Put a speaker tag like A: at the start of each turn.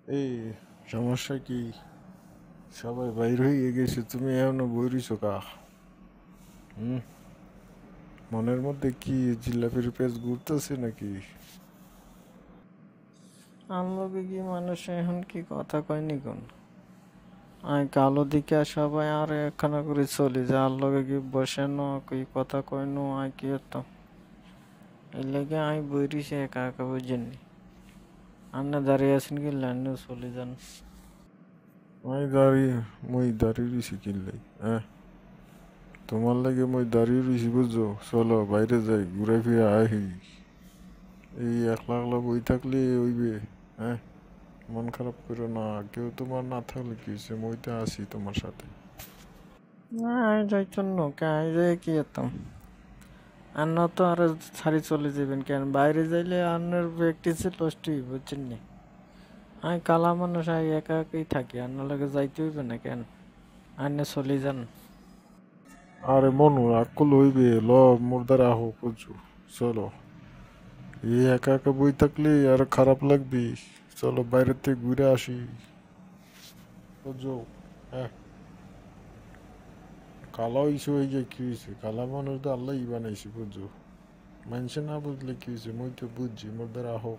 A: এই সমস্যা কি? সবাই বাইর হয়ে গেছে, তুমি এখনো বইরিছো কা? হুম? মনের মধ্যে কি জিলাপির পেঁচ ঘুরতেছে নাকি?
B: আনলোকে কি মানুষ এখন কি কথা কয়নি কোন আই কালো দিকে সবাই আর একখানা করে চলি যে আনলোকে কি বসে ন কি কথা কইনো আই কি হতো এই লেগে আমি বইরিছি একা একা বুঝেননি আন্না দাঁড়িয়ে আছেন কি লাইনে চলে যান।
A: মই দাঁড়িয়ে রইছি কিনলাই, হ্যাঁ? তোমার লাগে মই দাঁড়িয়ে রইছি, বুঝছো? চলো বাইরে যাই, ঘুরে ফিরে আহি। এই একলা একলা বই থাকলে হইবে? হ্যাঁ, মন খারাপ করো না। কেউ তোমার না থাকলে কি হয়েছে, মই তো আছি তোমার সাথে।
B: না আমি যাইতাম না কে আমি যাই কি হতাম আন্না তো আর ছাড়ি চলে যাবেন কেন বাইরে যাইলে আন্নার প্র্যাকটিসে লস্ট বুঝছেন নি আমি কালা মানুষ আমি একা একাই থাকি আন্নার লাগে যাইতে হইবে না কেন আন্না চলে যান।
A: আরে মনু রাগ করলে হইবে? ল, মোর দ্বারা আহো, বুঝছো? চলো। এই একা একা বই থাকলে আর খারাপ লাগবে। চলো বাইরের থেকে ঘুরে আসি, বুঝছো? হ্যাঁ, কালা হইছে হয়ে যায় কি হয়েছে? কালা মানুষ তো আল্লাহই বানাইছে, বুঝছো? মানুষে না বুঝলে কি হয়েছে? মই তো বুঝছি, মোর দ্বারা আহো।